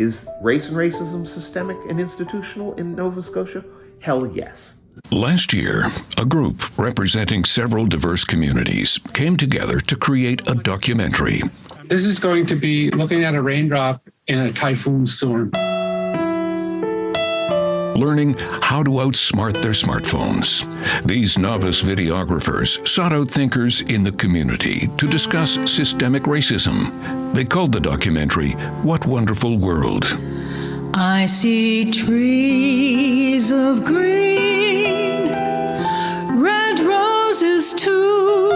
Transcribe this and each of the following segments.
Is race and racism systemic and institutional in Nova Scotia? Hell yes. Last year, a group representing several diverse communities came together to create a documentary. This is going to be looking at a raindrop in a typhoon storm. Learning how to outsmart their smartphones. These novice videographers sought out thinkers in the community to discuss systemic racism. They called the documentary, What Wonderful World. I see trees of green, red roses too.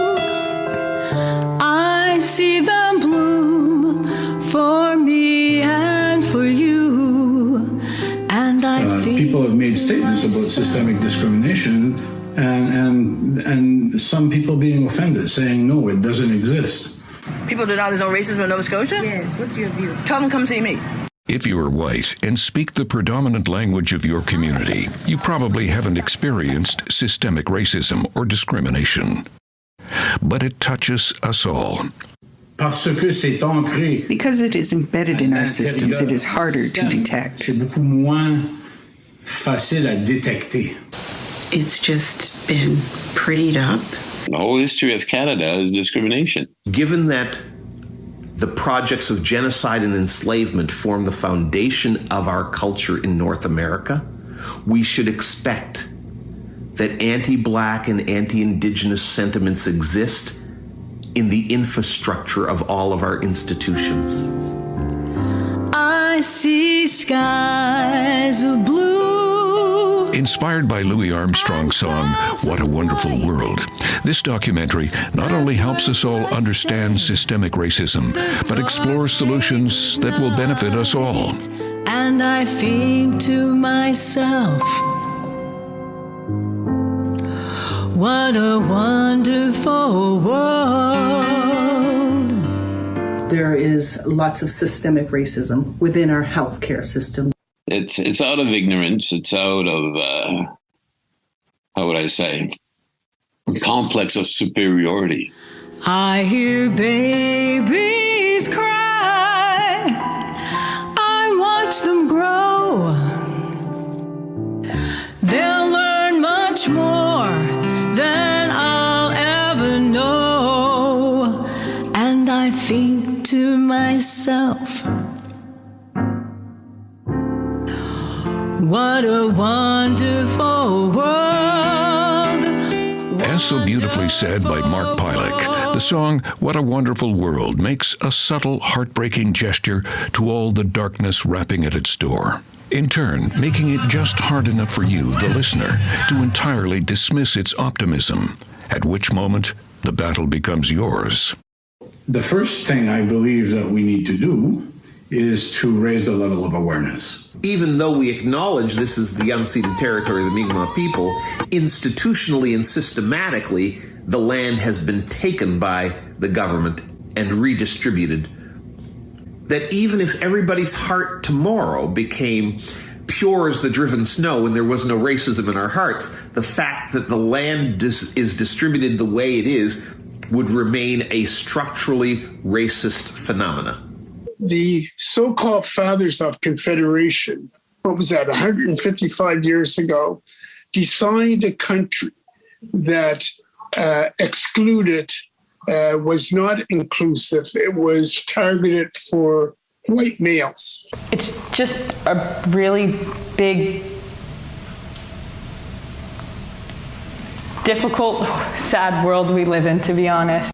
I see them bloom for me and for you. And I feel people have made statements about systemic discrimination and some people being offended, saying, no, it doesn't exist. People deny there's no racism in Nova Scotia? Yes, what's your view? Tell them come see me. If you are white and speak the predominant language of your community, you probably haven't experienced systemic racism or discrimination. But it touches us all. Parce que c'est ancré. Because it is embedded in our systems, it is harder to detect. C'est beaucoup moins facile à détecter. It's just been prettied up. The whole history of Canada is discrimination. Given that the projects of genocide and enslavement form the foundation of our culture in North America, we should expect that anti-Black and anti-Indigenous sentiments exist in the infrastructure of all of our institutions. I see skies of blue. Inspired by Louis Armstrong's song, What a Wonderful World, this documentary not only helps us all understand systemic racism, but explores solutions that will benefit us all. And I think to myself, what a wonderful world. There is lots of systemic racism within our healthcare system. It's out of ignorance. It's out of, how would I say, a complex of superiority. I hear babies cry. I watch them grow. They'll learn much more than I'll ever know. And I think to myself, what a wonderful world. As so beautifully said by Mark Pilak, the song What a Wonderful World makes a subtle, heartbreaking gesture to all the darkness rapping at its door. In turn, making it just hard enough for you, the listener, to entirely dismiss its optimism, at which moment the battle becomes yours. The first thing I believe that we need to do is to raise the level of awareness. Even though we acknowledge this is the unceded territory of the Mi'kmaq people, institutionally and systematically, the land has been taken by the government and redistributed. That even if everybody's heart tomorrow became pure as the driven snow and there was no racism in our hearts, the fact that the land is distributed the way it is would remain a structurally racist phenomena. The so-called fathers of Confederation, what was that, 155 years ago, designed a country that excluded, was not inclusive. It was targeted for white males. It's just a really big, difficult, sad world we live in, to be honest.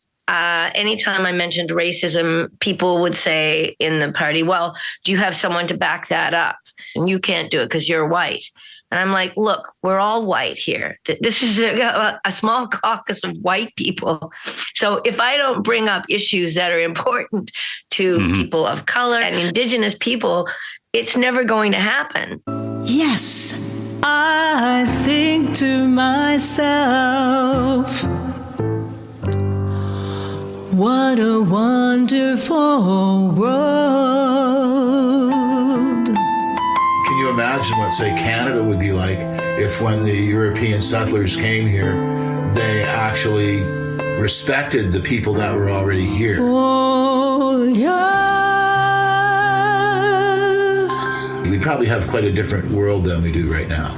Anytime I mentioned racism, people would say in the party, well, do you have someone to back that up? And you can't do it because you're white. And I'm like, look, we're all white here. This is a small caucus of white people. So if I don't bring up issues that are important to people of color and Indigenous people, it's never going to happen. Yes, I think to myself, what a wonderful world. Can you imagine what, say, Canada would be like if when the European settlers came here, they actually respected the people that were already here? Oh, yeah. probably have quite a different world than we do right now.